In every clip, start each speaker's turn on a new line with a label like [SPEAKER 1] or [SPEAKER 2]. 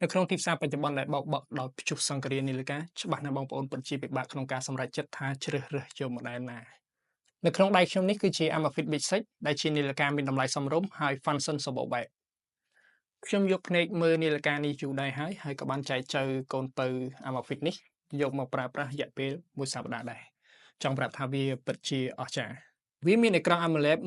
[SPEAKER 1] នៅក្នុងទីផ្សារបច្ចុប្បន្នដែលបោកបក់ដោយព្យុះសង្គ្រាមនាឡិកាច្បាស់ណាស់បងប្អូនពិតជាពិបាកក្នុងការសម្រេចចិត្តថាជ្រើសរើសយកម៉ូដែលណានៅក្នុងដៃខ្ញុំនេះគឺជា Amazfit Bip 6ដែលជានាឡិកាមានតម្លៃសមរម្យហើយ function សម្បូរបែបខ្ញុំយកភ្នែកមើលនាឡិកានេះយូរដែរហើយក៏បានចែកចៅកូនពៅ Amazfit នេះយកមកប្រើប្រាស់រយៈពេលមួយសប្តាហ៍ដែរចង់ប្រាប់ថាវាពិតជាអស្ចារ្យវាមានអេក្រង់ AMOLED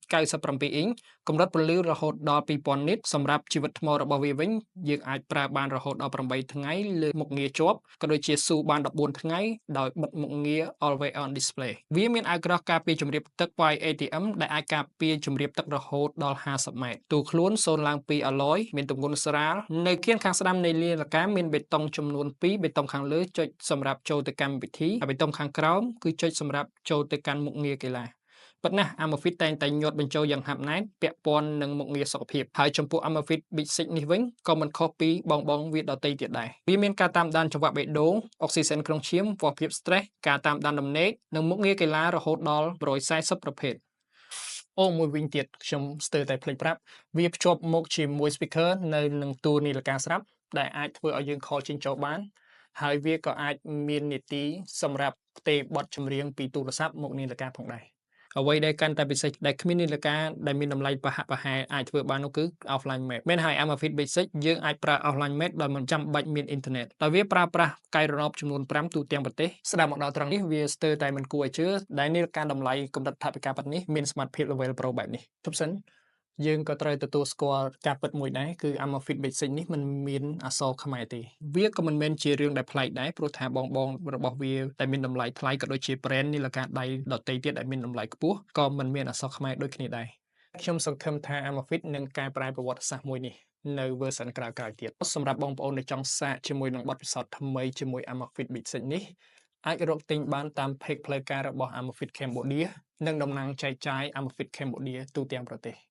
[SPEAKER 1] 1.97 អ៊ីងកម្រិតពន្លឺរហូតដល់ 2000 nit សម្រាប់ជីវិតថ្មរបស់វាវិញយើងអាចប្រើបានរហូតដល់ 8 ថ្ងៃលើមុខងារជាប់ក៏ដូចជាស៊ូបាន 14 ថ្ងៃដោយបិទមុខងារ Always on Display វាមានអាវក្រោះការពារជម្រាបទឹក White ATM ដែលអាចការពារជម្រាបទឹករហូតដល់ 50 ម៉ែត្រទូខ្លួនសូនឡើងពី Alloy មានទម្ងន់ស្រាលនៅខៀនខាងស្ដាំនៃនាឡិកាមានបេតុងចំនួន2បេតុងខាងលើចុចសម្រាប់ចូលទៅកម្មវិធីហើយបេតុងខាងក្រោមគឺចុចសម្រាប់ចូលទៅកាន់មុខងារកីឡាប៉ុន្តែ Amazfit តែងតែញាត់បញ្ចូលយ៉ាងហាប់ណែនពាក់ព័ន្ធនឹងមុខងារសុខភាពហើយចំពោះ Amazfit Bip 6នេះវិញក៏មិនខុសពីបងវាដទៃទៀតដែរវាមានការតាមដានចង្វាក់បេះដូងអុកស៊ីសែនក្នុងឈាមវដ្តភាព stress ការតាមដានដំណេកនិងមុខងារកីឡារហូតដល់140ប្រភេទអូមួយវិញទៀតខ្ញុំស្ទើរតែភ្លេចប្រាប់វាភ្ជាប់មកជាមួយ speaker នៅនឹងតួនាឡិកាស្រាប់ដែលអាចធ្វើឲ្យយើង call ចេញចូលបានហើយវាក៏អាចមាននីតិសម្រាប់ផ្ទេរបទចម្រៀងពីទូរស័ព្ទមកនាឡិកាផងដែរអ្វីដែលកាន់តែពិសេសដែលគ្មាននាឡិកាដែលមានតម្លៃប្រហាក់ប្រហែលអាចធ្វើបាននោះគឺ offline mode មែនហើយ Amazfit Bip 6យើងអាចប្រើ offline mode ដោយមិនចាំបាច់មានអ៊ីនធឺណិតដោយវាប្រើប្រាស់ផ្កាយរណបចំនួន5ទូទាំងប្រទេសស្ដាប់មកដល់ត្រង់នេះវាស្ទើរតែមិនគួរឲ្យជឿដែលនាឡិកាតម្លៃកម្រិតថវិកាប៉ុណ្នេះមានសមត្ថភាព level pro បែបនេះជប់សិនយើងក៏ត្រូវទទួលស្គាល់ការពិតមួយដែរគឺ Amazfit Bip 6នេះមិនមានអក្សរខ្មែរទេវាក៏មិនមែនជារឿងដែលប្លែកដែរព្រោះថាបងរបស់វាតែមានតម្លៃថ្លៃក៏ដូចជា brand នាឡិកាដៃដទៃទៀតដែលមានតម្លៃខ្ពស់ក៏មិនមានអក្សរខ្មែរដូចគ្នាដែរខ្ញុំសង្ឃឹមថា Amazfit នឹងកែប្រែប្រវត្តិសាស្ត្រមួយនេះនៅ version ក្រោយៗទៀតសម្រាប់បងប្អូនដែលចង់សាកជាមួយនឹងបទពិសោធន៍ថ្មីជាមួយ Amazfit Bip 6នេះអាចរកទិញបានតាម page ផ្លូវការរបស់ Amazfit Cambodia និងតំណាងចែកចាយ Amazfit Cambodia ទូទាំងប្រទេស